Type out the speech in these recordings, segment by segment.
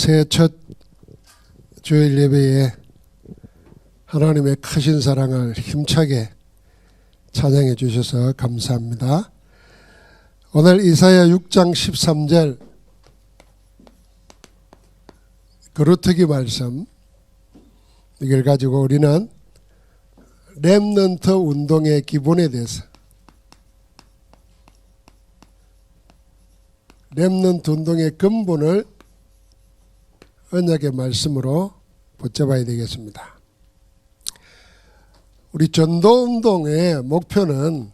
제 첫 주일 예배에 하나님의 크신 사랑을 힘차게 찬양해 주셔서 감사합니다. 오늘 이사야 6장 13절 그루터기 말씀, 이걸 가지고 우리는 렘넌트 운동의 기본에 대해서, 렘넌트 운동의 근본을 언약의 말씀으로 붙잡아야 되겠습니다. 우리 전도운동의 목표는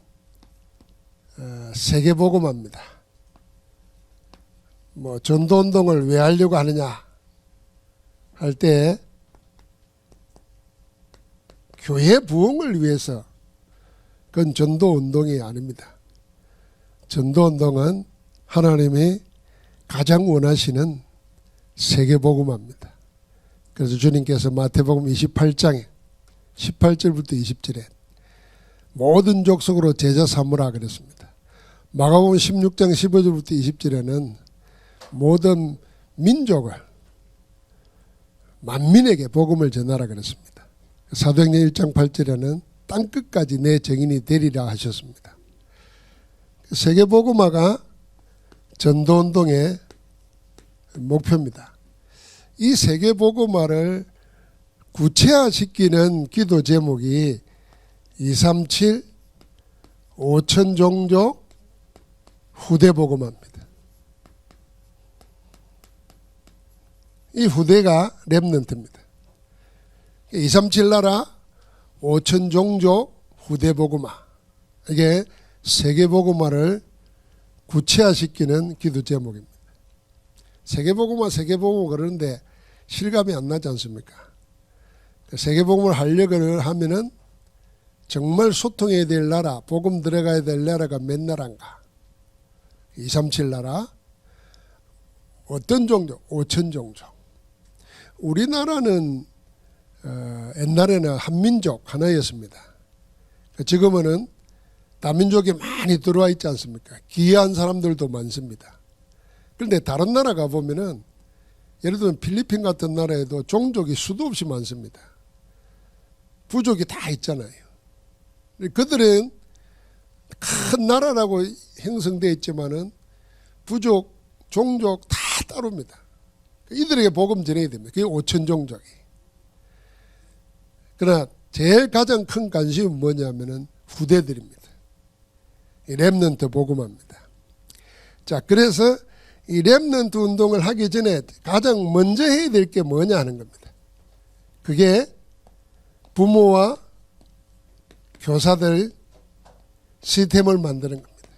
세계복음화입니다. 전도운동을 왜 하려고 하느냐 할 때 교회 부흥을 위해서, 그건 전도운동이 아닙니다. 전도운동은 하나님이 가장 원하시는 세계복음화입니다. 그래서 주님께서 마태복음 28장에 18절부터 20절에 모든 족속으로 제자 삼으라 그랬습니다. 마가복음 16장 15절부터 20절에는 모든 민족을, 만민에게 복음을 전하라 그랬습니다. 사도행전 1장 8절에는 땅끝까지 내 증인이 되리라 하셨습니다. 세계복음화가 전도운동의 목표입니다. 이 세계복음화를 구체화시키는 기도 제목이 237 5천종족 후대복음화입니다. 이 후대가 렘넌트입니다. 237 나라 5천종족 후대복음화, 이게 세계복음화를 구체화시키는 기도 제목입니다. 세계복음화 그러는데 실감이 안 나지 않습니까? 세계복음을 하려고 하면은 정말 소통해야 될 나라, 복음 들어가야 될 나라가 몇 나라인가? 237 나라, 어떤 종족? 5천 종족. 우리나라는 옛날에는 한민족 하나였습니다. 지금은 다민족이 많이 들어와 있지 않습니까? 기이한 사람들도 많습니다. 그런데 다른 나라 가보면은, 예를 들면 필리핀 같은 나라에도 종족이 수도 없이 많습니다. 부족이 다 있잖아요. 그들은 큰 나라라고 형성되어 있지만은 부족, 종족 다 따로입니다. 이들에게 복음 전해야 됩니다. 그게 5천 종족이. 그러나 제일 가장 큰 관심은 뭐냐면은 후대들입니다. 이 렘넌트 복음화입니다. 자, 그래서 이 렘넌트 운동을 하기 전에 가장 먼저 해야 될 게 뭐냐 하는 겁니다. 그게 부모와 교사들 시스템을 만드는 겁니다.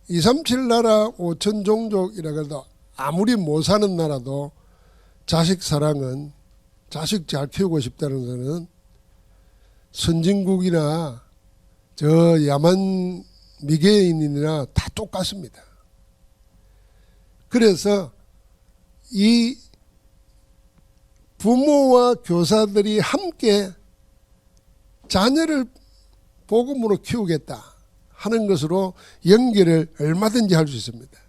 237 나라 5천 종족이라 해도 아무리 못 사는 나라도 자식 사랑은, 자식 잘 키우고 싶다는 것은 선진국이나 저 야만 미개인이나 다 똑같습니다. 그래서 이 부모와 교사들이 함께 자녀를 복음으로 키우겠다 하는 것으로 연결을 얼마든지 할 수 있습니다.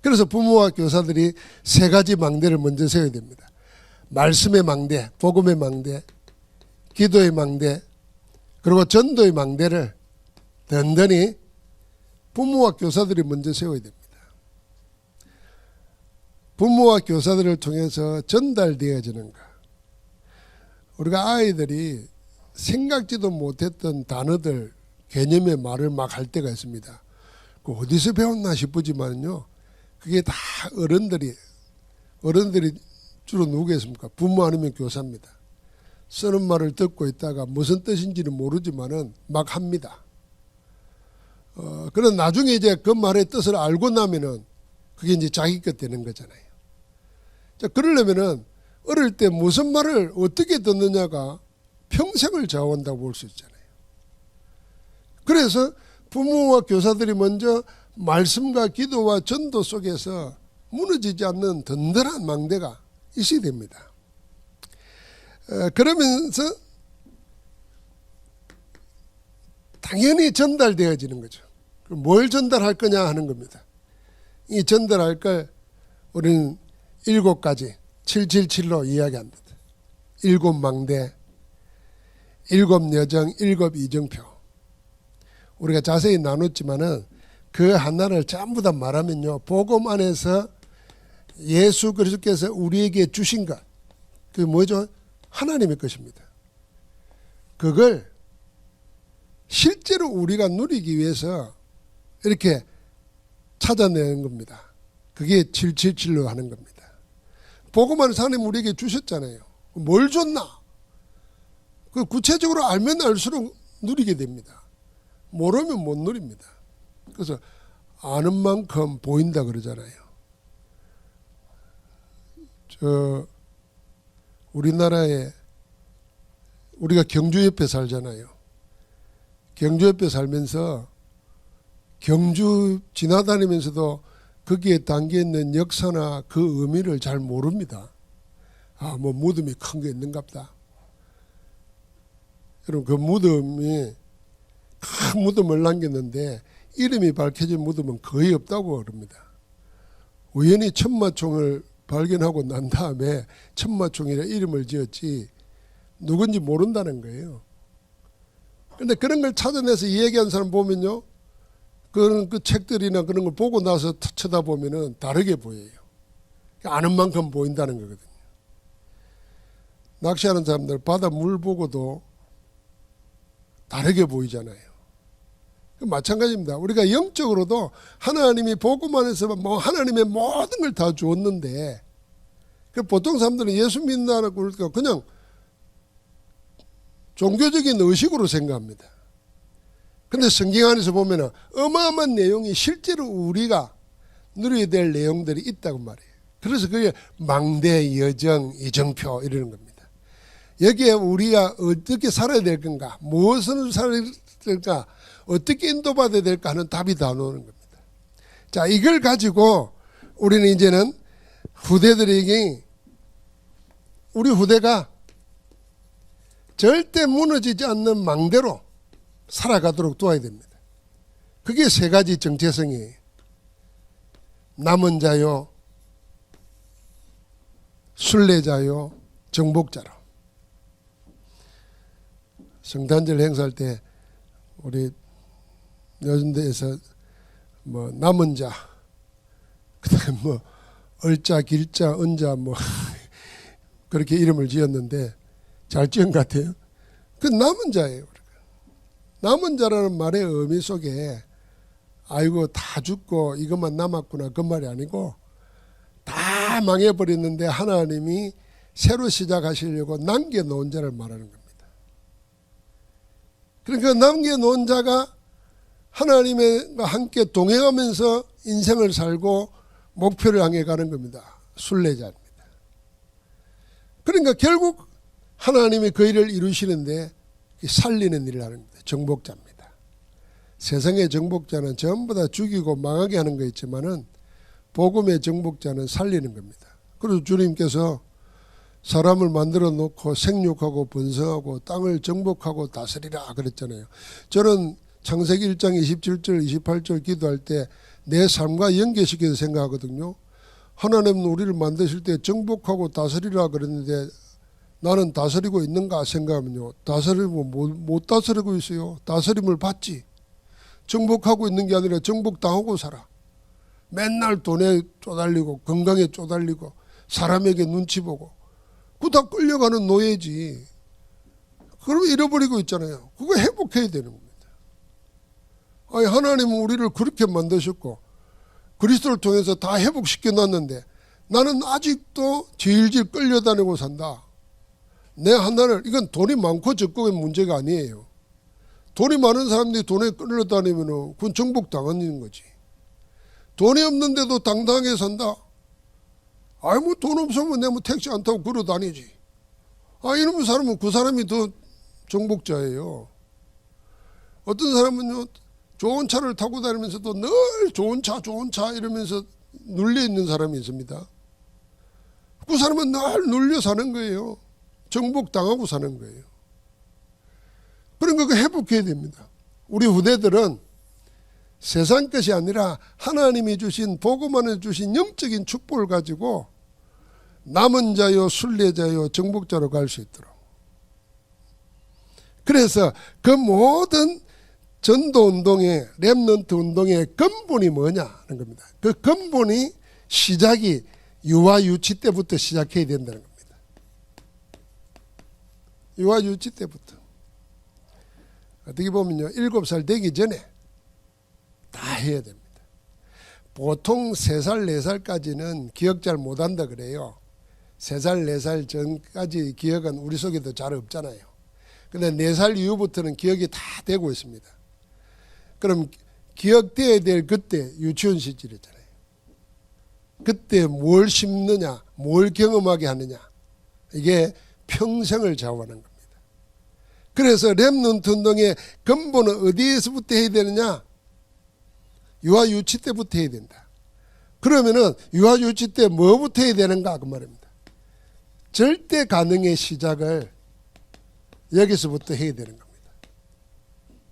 그래서 부모와 교사들이 세 가지 망대를 먼저 세워야 됩니다. 말씀의 망대, 복음의 망대, 기도의 망대, 그리고 전도의 망대를 든든히 부모와 교사들이 먼저 세워야 됩니다. 부모와 교사들을 통해서 전달되어지는 것. 우리가 아이들이 생각지도 못했던 단어들, 개념의 말을 막 할 때가 있습니다. 그 어디서 배웠나 싶지만요, 그게 다 어른들이 주로 누구겠습니까? 부모 아니면 교사입니다. 쓰는 말을 듣고 있다가 무슨 뜻인지는 모르지만은 막 합니다. 그런 나중에 이제 그 말의 뜻을 알고 나면은 그게 이제 자기 것 되는 거잖아요. 자, 그러려면은 어릴 때 무슨 말을 어떻게 듣느냐가 평생을 좌우한다고 볼 수 있잖아요. 그래서 부모와 교사들이 먼저 말씀과 기도와 전도 속에서 무너지지 않는 든든한 망대가 있어야 됩니다. 그러면서 당연히 전달되어지는 거죠. 뭘 전달할 거냐 하는 겁니다. 이 전달할 걸 우리는 7가지 777로 이야기합니다. 7망대, 7여정, 7이정표. 우리가 자세히 나눴지만은 그 하나를 전부 다 말하면요, 복음 안에서 예수 그리스도께서 우리에게 주신 것, 그게 뭐죠? 하나님의 것입니다. 그걸 실제로 우리가 누리기 위해서 이렇게 찾아내는 겁니다. 그게 777로 하는 겁니다. 복음 안에서 하나님 우리에게 주셨잖아요. 뭘 줬나? 그 구체적으로 알면 알수록 누리게 됩니다. 모르면 못 누립니다. 그래서 아는 만큼 보인다 그러잖아요. 우리나라에 우리가 경주 옆에 살잖아요. 경주 옆에 살면서 경주 지나다니면서도 거기에 담겨있는 역사나 그 의미를 잘 모릅니다. 아, 뭐 무덤이 큰 게 있는갑다. 여러분, 그 무덤이 큰 무덤을 남겼는데 이름이 밝혀진 무덤은 거의 없다고 그럽니다. 우연히 천마총을 발견하고 난 다음에 천마총이라 이름을 지었지 누군지 모른다는 거예요. 그런데 그런 걸 찾아내서 이야기한 사람 보면요, 그 책들이나 그런 걸 보고 나서 쳐다보면은 다르게 보여요. 아는 만큼 보인다는 거거든요. 낚시하는 사람들 바다 물 보고도 다르게 보이잖아요. 마찬가지입니다. 우리가 영적으로도 하나님이 복음 안에서 뭐 하나님의 모든 걸 다 주었는데, 보통 사람들은 예수 믿는다고 그러니까 그냥 종교적인 의식으로 생각합니다. 근데 성경 안에서 보면은 어마어마한 내용이 실제로 우리가 누려야 될 내용들이 있다고 말이에요. 그래서 그게 망대, 여정, 이정표 이러는 겁니다. 여기에 우리가 어떻게 살아야 될 건가, 무엇을 살아야 될까, 어떻게 인도받아야 될까 하는 답이 다 나오는 겁니다. 자, 이걸 가지고 우리는 이제는 후대들에게, 우리 후대가 절대 무너지지 않는 망대로 살아가도록 도와야 됩니다. 그게 3가지 정체성이에요. 남은 자요, 순례자요, 정복자로. 성탄절 행사할 때 우리 요즘 데에서 뭐 남은 자, 그다음에 뭐 얼자, 길자, 은자 뭐 그렇게 이름을 지었는데 잘 지은 것 같아요. 그 남은 자예요. 남은 자라는 말의 의미 속에 아이고 다 죽고 이것만 남았구나 그 말이 아니고, 다 망해버렸는데 하나님이 새로 시작하시려고 남겨놓은 자를 말하는 겁니다. 그러니까 남겨놓은 자가 하나님과 함께 동행하면서 인생을 살고 목표를 향해 가는 겁니다. 순례자입니다. 그러니까 결국 하나님이 그 일을 이루시는데 살리는 일을 하는 겁니다. 정복자입니다. 세상의 정복자는 전부 다 죽이고 망하게 하는 거 있지만은 복음의 정복자는 살리는 겁니다. 그래서 주님께서 사람을 만들어 놓고 생육하고 번성하고 땅을 정복하고 다스리라 그랬잖아요. 저는 창세기 1장 27절 28절 기도할 때 내 삶과 연계시켜서 생각하거든요. 하나님은 우리를 만드실 때 정복하고 다스리라 그랬는데 나는 다스리고 있는가 생각하면요, 다스리고 못 다스리고 있어요. 다스림을 받지. 정복하고 있는 게 아니라 정복당하고 살아. 맨날 돈에 쪼달리고 건강에 쪼달리고 사람에게 눈치 보고 그거 다 끌려가는 노예지. 그러면 잃어버리고 있잖아요. 그거 회복해야 되는 겁니다. 아니, 하나님은 우리를 그렇게 만드셨고 그리스도를 통해서 다 회복시켜 놨는데 나는 아직도 질질 끌려다니고 산다. 내 하나를, 이건 돈이 많고 적고의 문제가 아니에요. 돈이 많은 사람들이 돈에 끌려다니면 그건 정복당하는 거지. 돈이 없는데도 당당하게 산다. 아이, 뭐 돈 없으면 내가 뭐 택시 안 타고 걸어 다니지. 아, 이런 사람은 그 사람이 더 정복자예요. 어떤 사람은요, 좋은 차를 타고 다니면서도 늘 좋은 차 이러면서 눌려 있는 사람이 있습니다. 그 사람은 늘 눌려 사는 거예요. 정복당하고 사는 거예요. 그러니까 그 회복해야 됩니다. 우리 후대들은 세상 것이 아니라 하나님이 주신 복음 안에 주신 영적인 축복을 가지고 남은 자요 순례자요 정복자로 갈 수 있도록. 그래서 그 모든 전도운동의 렘넌트 운동의 근본이 뭐냐는 겁니다. 그 근본이 시작이 유아 유치 때부터 시작해야 된다는 겁니다. 유아 유치 때부터. 어떻게 보면요, 7살 되기 전에 다 해야 됩니다. 보통 3살, 4살까지는 기억 잘 못한다 그래요. 3살, 4살 전까지 기억은 우리 속에도 잘 없잖아요. 근데 4살 이후부터는 기억이 다 되고 있습니다. 그럼 기억돼야 될 그때 유치원 시절이잖아요. 그때 뭘 심느냐, 뭘 경험하게 하느냐, 이게 평생을 좌우하는 겁니다. 그래서 렘넌트 운동의 근본은 어디에서부터 해야 되느냐? 유아 유치 때부터 해야 된다. 그러면은 유아 유치 때 뭐부터 해야 되는가 그 말입니다. 절대 가능의 시작을 여기서부터 해야 되는 겁니다.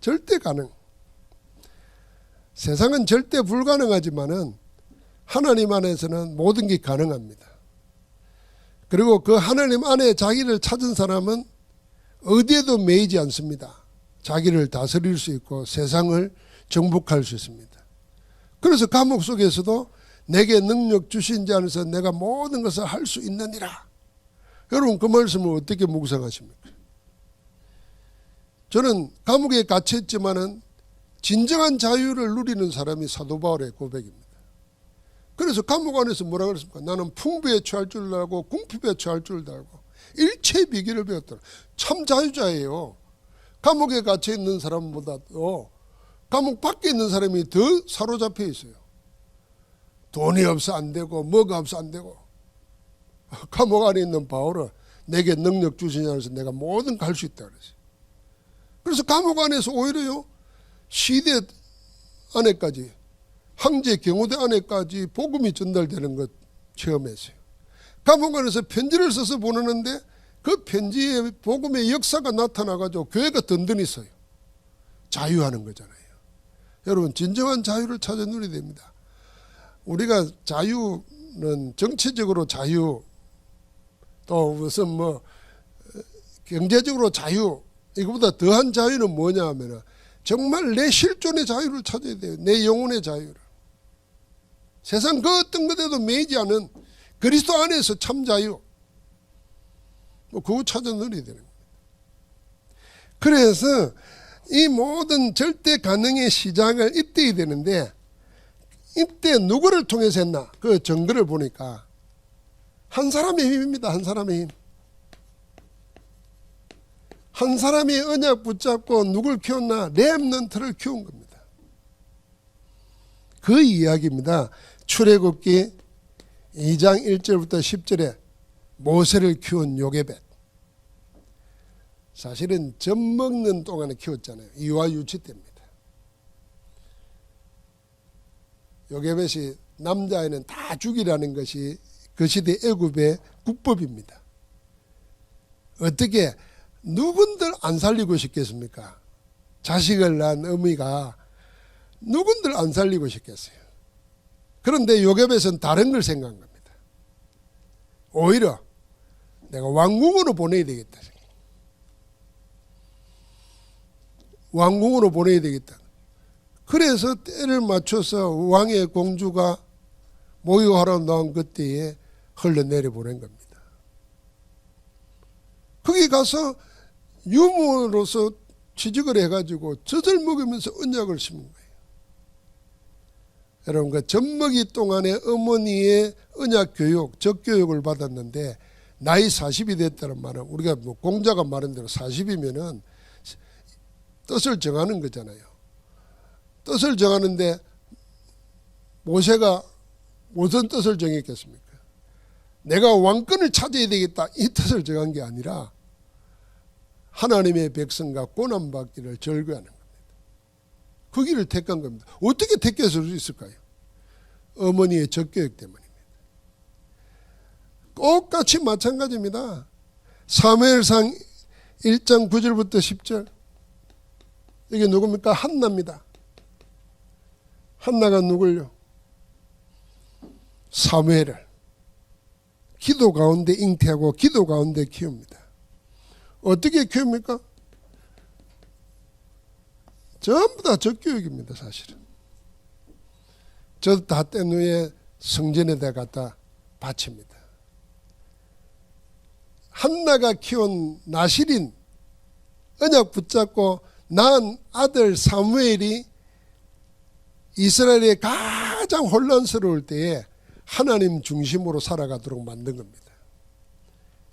절대 가능. 세상은 절대 불가능하지만은 하나님 안에서는 모든 게 가능합니다. 그리고 그 하나님 안에 자기를 찾은 사람은 어디에도 매이지 않습니다. 자기를 다스릴 수 있고 세상을 정복할 수 있습니다. 그래서 감옥 속에서도 내게 능력 주신 자 안에서 내가 모든 것을 할 수 있느니라. 여러분 그 말씀을 어떻게 묵상하십니까? 저는 감옥에 갇혔지만은 진정한 자유를 누리는 사람이 사도 바울의 고백입니다. 그래서 감옥 안에서 뭐라 그랬습니까? 나는 풍부에 처할 줄 알고 궁핍에 처할 줄 알고 일체의 비결을 배웠더라. 참 자유자예요. 감옥에 갇혀 있는 사람보다도 감옥 밖에 있는 사람이 더 사로잡혀 있어요. 돈이 없어 안 되고 뭐가 없어 안 되고. 감옥 안에 있는 바울은 내게 능력 주시냐 해서 내가 뭐든 갈 수 있다 그랬어요. 그래서 감옥 안에서 오히려요, 시대 안에까지, 황제 경호대 안에까지 복음이 전달되는 것 체험했어요. 감옥 안에서 편지를 써서 보내는데 그 편지에 복음의 역사가 나타나가지고 교회가 든든히 써요. 자유하는 거잖아요. 여러분 진정한 자유를 찾아 누려야 됩니다. 우리가 자유는 정치적으로 자유, 또 무슨 뭐 경제적으로 자유, 이거보다 더한 자유는 뭐냐 하면 정말 내 실존의 자유를 찾아야 돼요. 내 영혼의 자유를. 세상 그 어떤 것에도 매이지 않은 그리스도 안에서 참 자유, 그거 찾아 누려야 되는 겁니다. 그래서 이 모든 절대 가능의 시작을 이때 해야 되는데, 이때 누구를 통해서 했나? 그 증거를 보니까 한 사람의 힘입니다. 한 사람의 힘. 한 사람이 언약 붙잡고 누굴 키웠나? 렘넌트를 키운 겁니다. 그 이야기입니다. 출애굽기 2장 1절부터 10절에 모세를 키운 요게벳. 사실은 젖 먹는 동안에 키웠잖아요. 유아 유치 때입니다. 요게벳이 남자아이는 다 죽이라는 것이 그 시대 애굽의 국법입니다. 어떻게 누군들 안 살리고 싶겠습니까? 자식을 낳은 어미가 누군들 안 살리고 싶겠어요. 그런데 요게벳은 다른 걸 생각한 겁니다. 오히려 내가 왕궁으로 보내야 되겠다. 왕궁으로 보내야 되겠다. 그래서 때를 맞춰서 왕의 공주가 모유하러 나온 그때에 흘러내려 보낸 겁니다. 거기 가서 유모로서 취직을 해가지고 젖을 먹으면서 언약을 심은 거예요. 여러분 그 젖먹이 동안에 어머니의 언약 교육, 적교육을 받았는데 나이 40이 됐다는 말은 우리가 뭐 공자가 말한 대로 40이면은 뜻을 정하는 거잖아요. 뜻을 정하는데 모세가 무슨 뜻을 정했겠습니까? 내가 왕권을 찾아야 되겠다 이 뜻을 정한 게 아니라 하나님의 백성과 고난받기를 절규하는 겁니다. 그 길을 택한 겁니다. 어떻게 택했을 수 있을까요? 어머니의 적교육 때문입니다. 똑같이 마찬가지입니다. 사무엘상 1장 9절부터 10절. 이게 누굽니까? 한나입니다. 한나가 누굴요? 사무엘을 기도 가운데 잉태하고 기도 가운데 키웁니다. 어떻게 키웁니까? 전부 다 적교육입니다. 사실은. 저도 다 뗀 후에 성전에다 갖다 바칩니다. 한나가 키운 나실인 언약 붙잡고 낳은 아들 사무엘이 이스라엘의 가장 혼란스러울 때에 하나님 중심으로 살아가도록 만든 겁니다.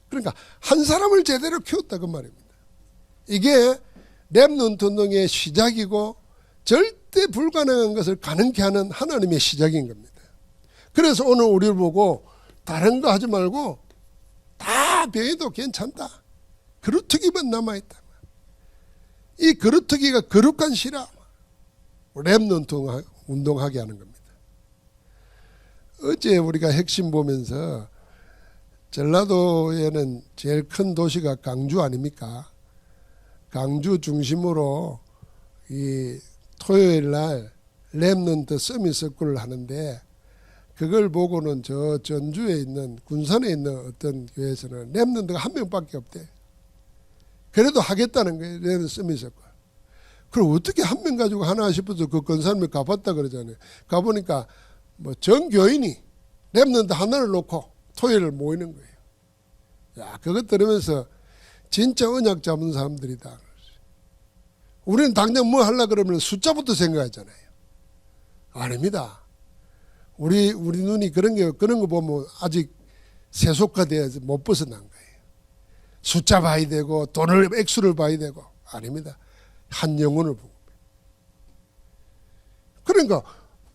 그러니까 한 사람을 제대로 키웠다 그 말입니다. 이게 렘넌트 운동의 시작이고 절대 불가능한 것을 가능케 하는 하나님의 시작인 겁니다. 그래서 오늘 우리를 보고 다른 거 하지 말고 다 배워도 괜찮다. 그루터기만 남아있다. 이 그루터기가 거룩한 시라 렘넌트 운동하게 하는 겁니다. 어제 우리가 핵심 보면서 전라도에는 제일 큰 도시가 강주 아닙니까? 강주 중심으로 이 토요일 날 렘넌트 서밋 스쿨을 하는데 그걸 보고는 저 전주에 있는 군산에 있는 어떤 교회에서는 렘넌트가 한 명밖에 없대. 그래도 하겠다는 거예요. 렘넌트 서밋 스쿨. 그럼 어떻게 한 명 가지고 하나 싶어서 그 건사람이 가봤다 그러잖아요. 가보니까 뭐 전 교인이 렘넌트 하나를 놓고 토요일을 모이는 거예요. 야, 그것 들으면서 진짜 언약 잡은 사람들이다. 우리는 당장 뭐 하려고 그러면 숫자부터 생각하잖아요. 아닙니다. 우리 눈이 그런 거 보면 아직 세속화돼서 못 벗어난 거예요. 숫자 봐야 되고 돈을 액수를 봐야 되고 아닙니다. 한 영혼을 보고. 그러니까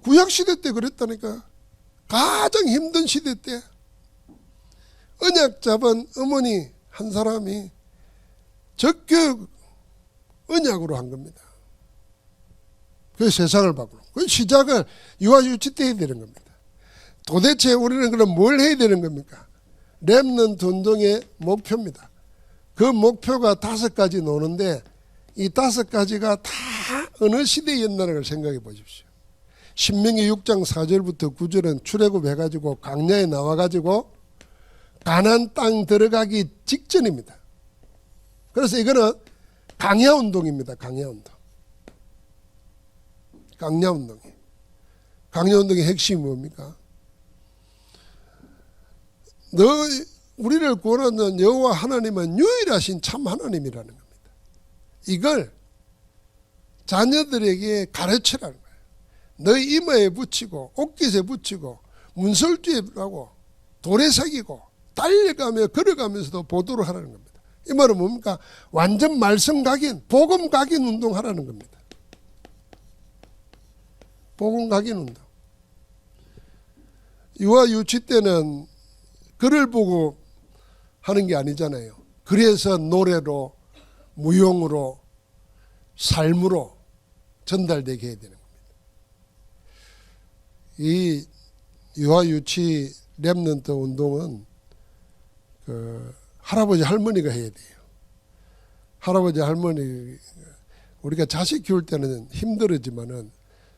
구약 시대 때 그랬다니까. 가장 힘든 시대 때 언약 잡은 어머니 한 사람이 적교육 언약으로 한 겁니다. 그 세상을 바꾸는. 그 시작을 유아유치 때 해야 되는 겁니다. 도대체 우리는 그럼 뭘 해야 되는 겁니까? 렘넌트 운동의 목표입니다. 그 목표가 5가지 노는데 이 5가지가 다 어느 시대였나를 걸 생각해 보십시오. 신명기 6장 4절부터 9절은 출애굽해가지고 광야에 나와가지고 가나안 땅 들어가기 직전입니다. 그래서 이거는 강야운동입니다. 강야운동. 강야운동의 핵심이 뭡니까? 우리를 구원하는 여호와 하나님은 유일하신 참 하나님이라는 겁니다. 이걸 자녀들에게 가르치라는 거예요. 너희 이마에 붙이고 옷깃에 붙이고 문설주에 하고 돌에 새기고 달려가며 걸어가면서도 보도록 하라는 겁니다. 이 말은 뭡니까? 완전 말씀 각인, 복음 각인 운동하라는 겁니다. 복음 각인 운동. 유아 유치 때는 글을 보고 하는 게 아니잖아요. 그래서 노래로, 무용으로, 삶으로 전달되게 해야 되는 겁니다. 이 유아 유치 렘넌트 운동은 그 할아버지 할머니가 해야 돼요. 할아버지 할머니 우리가 자식 키울 때는 힘들었지만은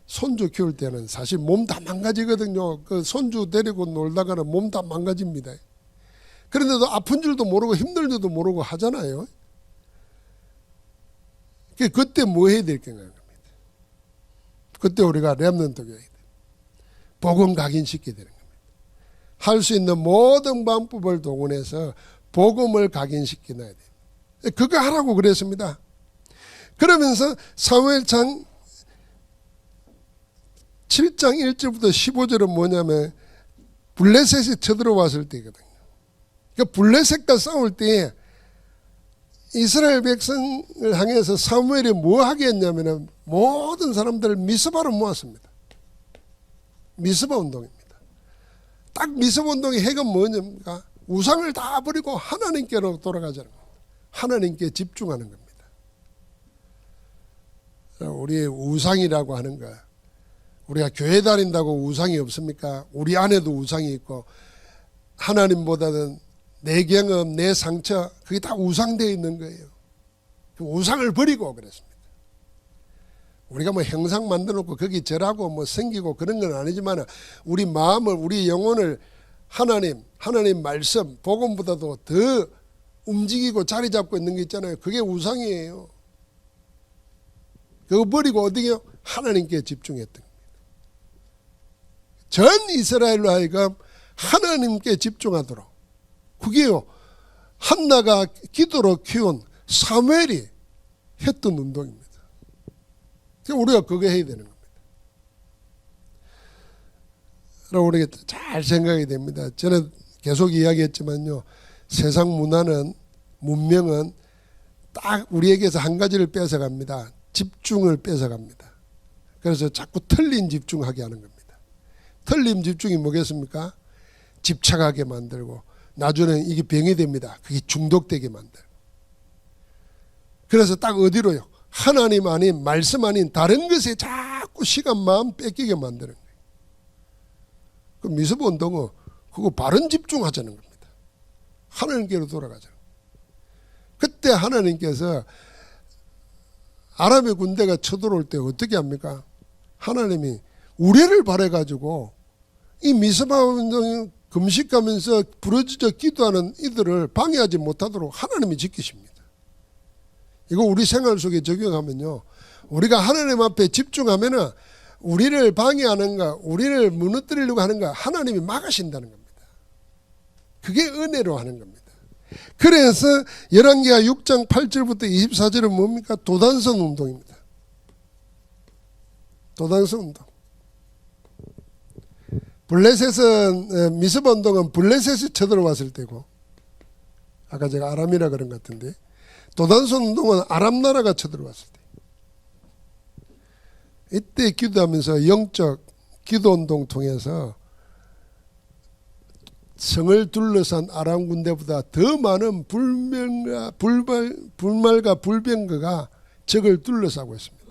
손주 키울 때는 사실 몸 다 망가지거든요. 그 손주 데리고 놀다가는 몸 다 망가집니다. 그런데도 아픈 줄도 모르고 힘들 줄도 모르고 하잖아요. 그때 뭐 해야 될 건가 합니다. 그때 우리가 렘넌트가 해야 돼요. 복음 각인시켜야 되는 겁니다. 할 수 있는 모든 방법을 동원해서 복음을 각인시켜놔야 돼요. 그거 하라고 그랬습니다. 그러면서 사무엘상 7장 1절부터 15절은 뭐냐면 블레셋이 쳐들어왔을 때거든요. 그러니까 블레셋과 싸울 때 이스라엘 백성을 향해서 사무엘이 뭐 하게 했냐면 모든 사람들을 미스바로 모았습니다. 미스바 운동입니다. 딱 미스바 운동의 핵은 뭐냐니까 우상을 다 버리고 하나님께로 돌아가자는 겁니다. 하나님께 집중하는 겁니다. 우리 우상이라고 하는 거, 우리가 교회 다닌다고 우상이 없습니까? 우리 안에도 우상이 있고 하나님보다는 내 경험, 내 상처 그게 다 우상되어 있는 거예요. 그 우상을 버리고 그랬습니다. 우리가 뭐 형상 만들어 놓고 거기 절하고 뭐 생기고 그런 건 아니지만 우리 마음을, 우리 영혼을 하나님 말씀, 복음보다도 더 움직이고 자리 잡고 있는 게 있잖아요. 그게 우상이에요. 그거 버리고 어디게요? 하나님께 집중했던 겁니다. 전 이스라엘로 하여금 하나님께 집중하도록. 그게요, 한나가 기도로 키운 사무엘이 했던 운동입니다. 우리가 그거 해야 되는 겁니다. 그럼 우리가 잘 생각이 됩니다. 저는 계속 이야기했지만요, 세상 문명은 딱 우리에게서 한 가지를 뺏어갑니다. 집중을 뺏어갑니다. 그래서 자꾸 틀린 집중하게 하는 겁니다. 틀린 집중이 뭐겠습니까? 집착하게 만들고 나중에는 이게 병이 됩니다. 그게 중독되게 만들고. 그래서 딱 어디로요? 하나님 아닌, 말씀 아닌 다른 것에 자꾸 시간, 마음 뺏기게 만드는 거예요. 그 미스버 운동은 그거 바른 집중하자는 겁니다. 하나님께로 돌아가자는 거예요. 그때 하나님께서 아람의 군대가 쳐들어올 때 어떻게 합니까? 하나님이 우레를 바래가지고 이 미스바 운동이 금식하면서 부르짖어 기도하는 이들을 방해하지 못하도록 하나님이 지키십니다. 이거 우리 생활 속에 적용하면요, 우리가 하나님 앞에 집중하면은 우리를 방해하는가, 우리를 무너뜨리려고 하는가 하나님이 막으신다는 겁니다. 그게 은혜로 하는 겁니다. 그래서 열왕기하 6장 8절부터 24절은 뭡니까? 도단성 운동입니다. 도단성 운동. 블레셋은, 미스바 운동은 블레셋이 쳐들어왔을 때고, 아까 제가 아람이라 그런 것 같은데, 도단성 운동은 아람 나라가 쳐들어왔을 때. 이때 기도하면서 영적 기도 운동 통해서 성을 둘러싼 아람 군대보다 더 많은 불말과 불병거가 적을 둘러싸고 있습니다.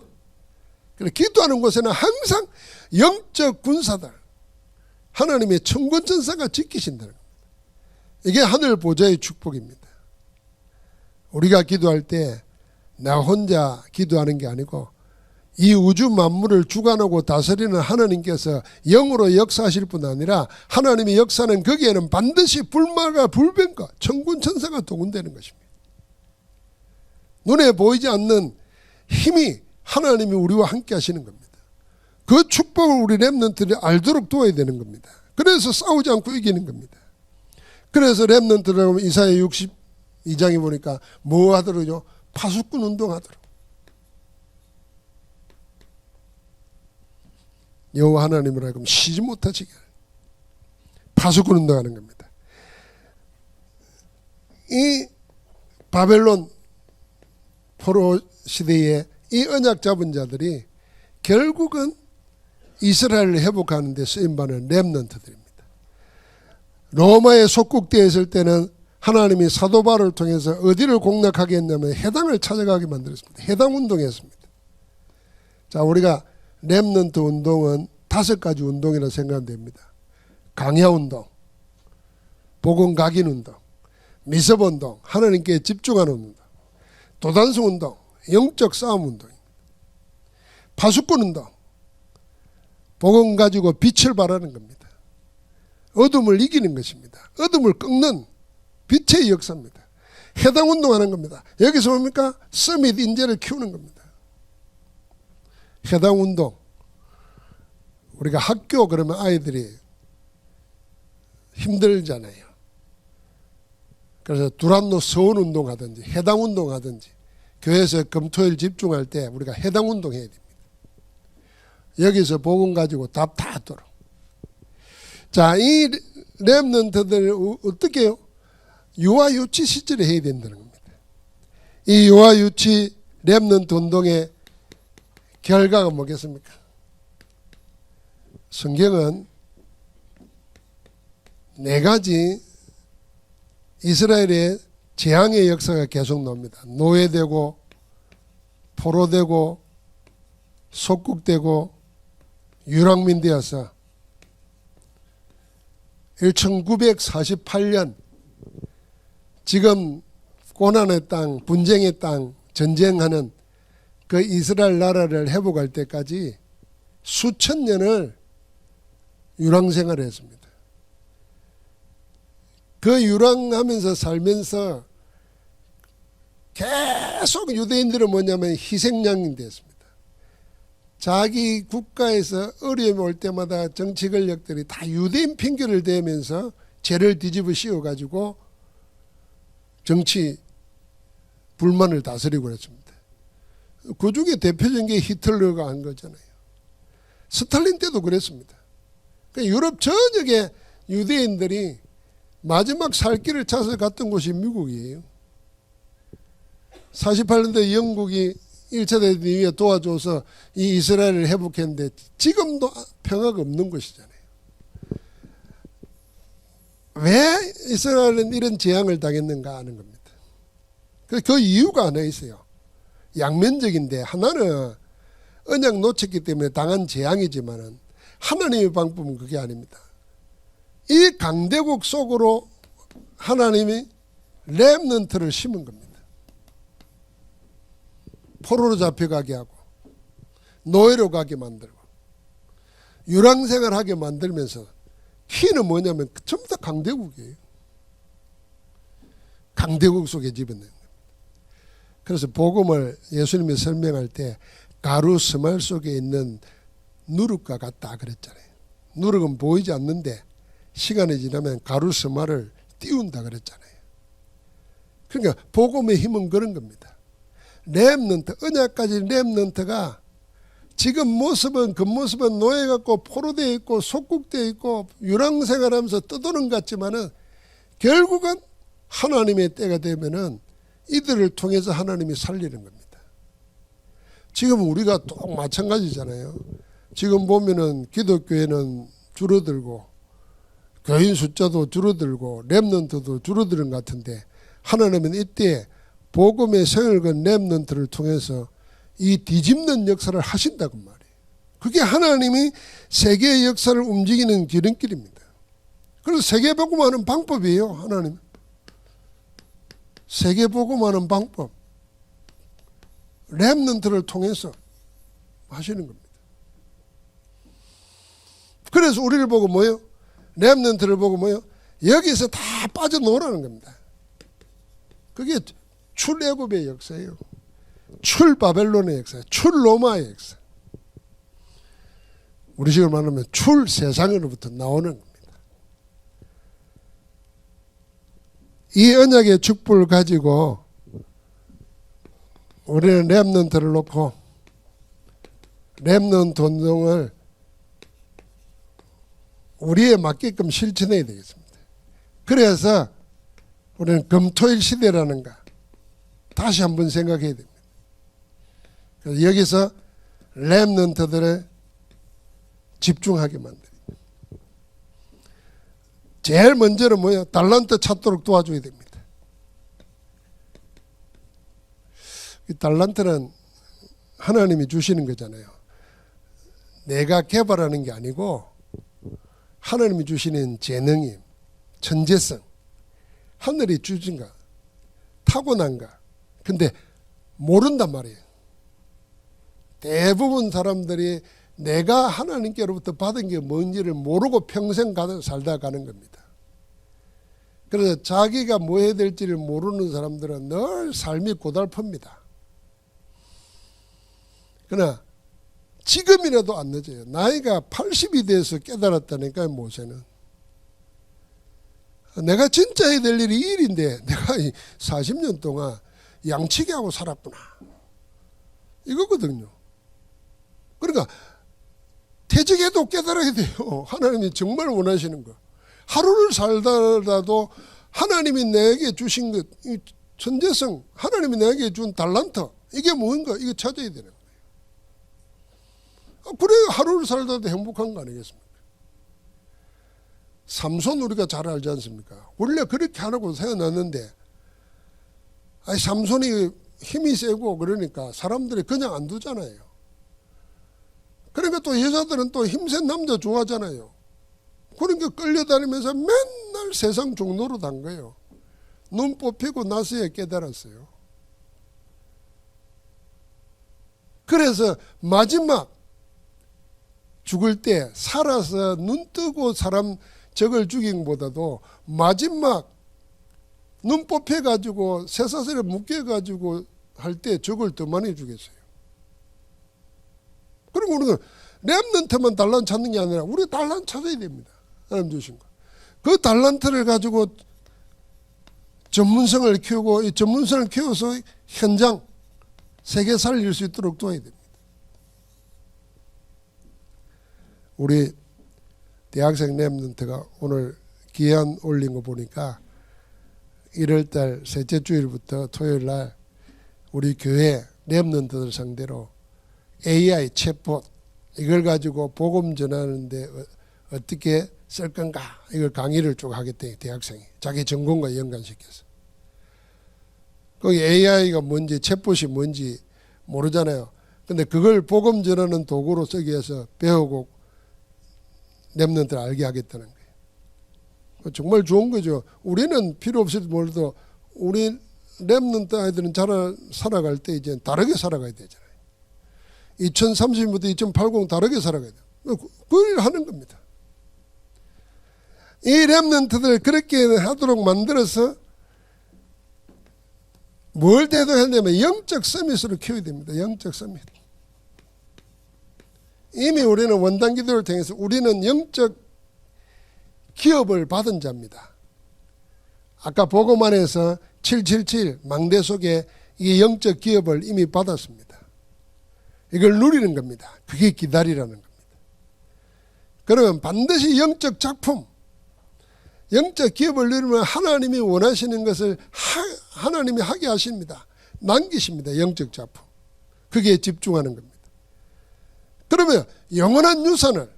그래서 기도하는 곳에는 항상 영적 군사들, 하나님의 천군천사가 지키신다는 겁니다. 이게 하늘 보좌의 축복입니다. 우리가 기도할 때 나 혼자 기도하는 게 아니고 이 우주 만물을 주관하고 다스리는 하나님께서 영으로 역사하실 뿐 아니라 하나님의 역사는 거기에는 반드시 불말과 불병과 천군천사가 동원되는 것입니다. 눈에 보이지 않는 힘이 하나님이 우리와 함께 하시는 겁니다. 그 축복을 우리 렘넌트들이 알도록 도와야 되는 겁니다. 그래서 싸우지 않고 이기는 겁니다. 그래서 렘넌트라고 이사야 62장에 보니까 뭐 하더라고요? 파수꾼 운동하도록. 여호와 하나님을 하여금 쉬지 못하시게 파수꾼 운동하는 겁니다. 이 바벨론 포로 시대에 이 언약 잡은 자들이 결국은 이스라엘을 회복하는 데 쓰임받는 렘넌트들입니다. 로마에 속국되어 있을 때는 하나님이 사도 바울을 통해서 어디를 공략하게 했냐면 해당을 찾아가게 만들었습니다. 해당 운동했습니다. 자, 우리가 렘넌트 운동은 5가지 운동이라 생각하면 됩니다. 강야 운동, 복음 각인 운동, 미섭 운동, 하나님께 집중하는 운동, 도단성 운동, 영적 싸움 운동입니다. 파수꾼 운동, 복음 가지고 빛을 발하는 겁니다. 어둠을 이기는 것입니다. 어둠을 꺾는 빛의 역사입니다. 해당 운동하는 겁니다. 여기서 뭡니까? 서밋 인재를 키우는 겁니다. 해당 운동. 우리가 학교 그러면 아이들이 힘들잖아요. 그래서 두란노 서원 운동하든지 해당 운동하든지 교회에서 금토일 집중할 때 우리가 해당 운동해야 됩니다. 여기서 복음 가지고 답 다 하도록. 자, 이 렘넌트들 어떻게 해요? 유아 유치 시절에 해야 된다는 겁니다. 이 유아 유치 렘넌트 운동의 결과가 뭐겠습니까? 성경은 4가지 이스라엘의 재앙의 역사가 계속 나옵니다. 노예되고 포로되고 속국되고 유랑민 되어서 1948년 지금 고난의 땅, 분쟁의 땅, 전쟁하는 그 이스라엘 나라를 회복할 때까지 수천 년을 유랑생활을 했습니다. 그 유랑하면서 살면서 계속 유대인들은 뭐냐면 희생양이 됐습니다. 자기 국가에서 어려움이 올 때마다 정치 권력들이 다 유대인 핑계를 대면서 죄를 뒤집어 씌워가지고 정치 불만을 다스리고 그랬습니다. 그 중에 대표적인 게 히틀러가 한 거잖아요. 스탈린 때도 그랬습니다. 그러니까 유럽 전역에 유대인들이 마지막 살 길을 찾아서 갔던 곳이 미국이에요. 48년도에 영국이 1차 대전 이후에 도와줘서 이 이스라엘을 회복했는데 지금도 평화가 없는 곳이잖아요. 왜 이스라엘은 이런 재앙을 당했는가 하는 겁니다. 그 이유가 하나 있어요. 양면적인데 하나는 언약 놓쳤기 때문에 당한 재앙이지만은 하나님의 방법은 그게 아닙니다. 이 강대국 속으로 하나님이 렘넌트를 심은 겁니다. 포로로 잡혀가게 하고 노예로 가게 만들고 유랑생활하게 만들면서 키는 뭐냐면 전부 다 강대국이에요. 강대국 속에 집어넣는 겁니다. 그래서 복음을 예수님이 설명할 때 가루 스말 속에 있는 누룩과 같다 그랬잖아요. 누룩은 보이지 않는데 시간이 지나면 가루 스말을 띄운다 그랬잖아요. 그러니까 복음의 힘은 그런 겁니다. 렘넌트, 언약까지 렘넌트가 지금 모습은 그 모습은 노예같고 포로되어 있고 속국되어 있고 유랑생활하면서 떠도는 것 같지만은 결국은 하나님의 때가 되면은 이들을 통해서 하나님이 살리는 겁니다. 지금 우리가 또 마찬가지잖아요. 지금 보면은 기독교회는 줄어들고 교인 숫자도 줄어들고 렘넌트도 줄어드는 것 같은데 하나님은 이때 복음의 성을 건 렘넌트를 통해서 이 뒤집는 역사를 하신다고 말이에요. 그게 하나님이 세계의 역사를 움직이는 기름길입니다. 그래서 세계 복음하는 방법이에요. 하나님 세계 복음하는 방법 렘넌트를 통해서 하시는 겁니다. 그래서 우리를 보고 뭐요? 렘넌트를 보고 뭐요? 여기서 다 빠져나오라는 겁니다. 그게 출애굽의 역사예요. 출바벨론의 역사, 출로마의 역사. 우리식으로 말하면 출세상으로부터 나오는 겁니다. 이 언약의 축복을 가지고 우리는 렘넌트를 놓고 렘넌트 운동을 우리에 맞게끔 실천해야 되겠습니다. 그래서 우리는 금토일 시대라는가 다시 한번 생각해야 됩니다. 그래서 여기서 렘넌트들을 집중하게 만듭니다. 제일 먼저는 뭐예요? 달란트 찾도록 도와줘야 됩니다. 이 달란트는 하나님이 주시는 거잖아요. 내가 개발하는 게 아니고 하나님이 주시는 재능이 천재성, 하늘이 주신가, 타고난가. 근데 모른단 말이에요. 대부분 사람들이 내가 하나님께로부터 받은 게 뭔지를 모르고 평생 살다 가는 겁니다. 그래서 자기가 뭐 해야 될지를 모르는 사람들은 늘 삶이 고달픕니다. 그러나 지금이라도 안 늦어요. 나이가 80이 돼서 깨달았다니까요. 모세는. 내가 진짜 해야 될 일이 이 일인데 내가 40년 동안 양치기 하고 살았구나. 이거거든요. 그러니까 퇴직해도 깨달아야 돼요. 하나님이 정말 원하시는 거. 하루를 살다가도 하나님이 내게 주신 것, 이 천재성, 하나님이 내게 준 달란트, 이게 뭔가 이거 찾아야 되는 거예요. 그래야 하루를 살다도 행복한 거 아니겠습니까? 삼손 우리가 잘 알지 않습니까? 원래 그렇게 하라고 세워놨는데 삼손이 힘이 세고 그러니까 사람들이 그냥 안 두잖아요. 그러니까 또 여자들은 또 힘센 남자 좋아하잖아요. 그러니까 끌려다니면서 맨날 세상 종로로 단 거예요. 눈 뽑히고 나서야 깨달았어요. 그래서 마지막 죽을 때 살아서 눈 뜨고 사람 적을 죽인 것보다도 마지막 눈 뽑혀가지고 쇠사슬에 묶여가지고 할 때 적을 더 많이 죽였어요. 그리고 우리가 렘넌트만 달란트 찾는 게 아니라 우리가 달란트 찾아야 됩니다. 하나님 주신 거. 그 달란트를 가지고 전문성을 키우고 이 전문성을 키워서 현장 세계 살릴 수 있도록 도와야 됩니다. 우리 대학생 렘넌트가 오늘 기한 올린 거 보니까 1월달 셋째 주일부터 토요일 날 우리 교회 렘넌트들 상대로 AI 챗봇 이걸 가지고 복음 전하는데 어떻게 쓸 건가 이걸 강의를 쭉 하겠대. 대학생이 자기 전공과 연관시켜서. 거기 AI가 뭔지 챗봇이 뭔지 모르잖아요. 근데 그걸 복음 전하는 도구로 쓰기 위해서 배우고 렘넌트를 알게 하겠다는 거예요. 정말 좋은 거죠. 우리는 필요 없어도 몰라도 우리 렘넌트 아이들은 살아갈 때 이제 다르게 살아가야 되잖아요. 2030부터 2080 다르게 살아가야 돼요. 그걸 하는 겁니다. 이 렘넌트들 그렇게 하도록 만들어서 뭘 대도하냐면 영적 서밋으로 키워야 됩니다. 영적 서밋. 이미 우리는 원단 기도를 통해서 우리는 영적 기업을 받은 자입니다. 아까 복음 안에서 777 망대 속에 이 영적 기업을 이미 받았습니다. 이걸 누리는 겁니다. 그게 기다리라는 겁니다. 그러면 반드시 영적 작품, 영적 기업을 누리면 하나님이 원하시는 것을 하나님이 하게 하십니다. 남기십니다. 영적 작품. 그게 집중하는 겁니다. 그러면 영원한 유산을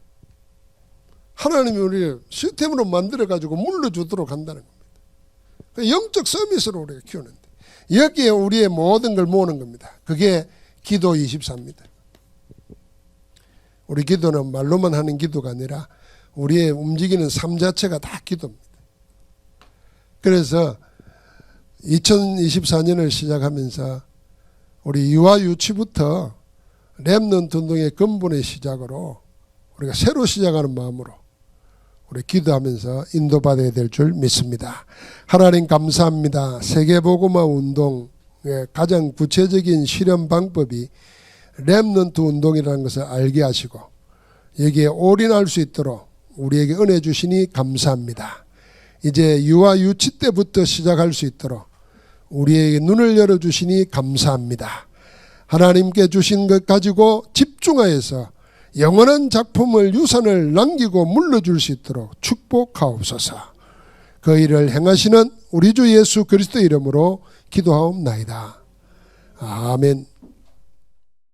하나님이 우리를 시스템으로 만들어가지고 물려주도록 한다는 겁니다. 영적 서밋으로 우리가 키우는데 여기에 우리의 모든 걸 모으는 겁니다. 그게 기도 24입니다. 우리 기도는 말로만 하는 기도가 아니라 우리의 움직이는 삶 자체가 다 기도입니다. 그래서 2024년을 시작하면서 우리 유아 유치부터 렘넌트 운동의 근본의 시작으로 우리가 새로 시작하는 마음으로 우리 기도하면서 인도받아야 될 줄 믿습니다. 하나님 감사합니다. 세계복음화 운동의 가장 구체적인 실현 방법이 렘넌트 운동이라는 것을 알게 하시고 여기에 올인할 수 있도록 우리에게 은혜 주시니 감사합니다. 이제 유아 유치 때부터 시작할 수 있도록 우리에게 눈을 열어주시니 감사합니다. 하나님께 주신 것 가지고 집중하여서 영원한 작품을 유산을 남기고 물려줄 수 있도록 축복하옵소서. 그 일을 행하시는 우리 주 예수 그리스도 이름으로 기도하옵나이다. 아멘.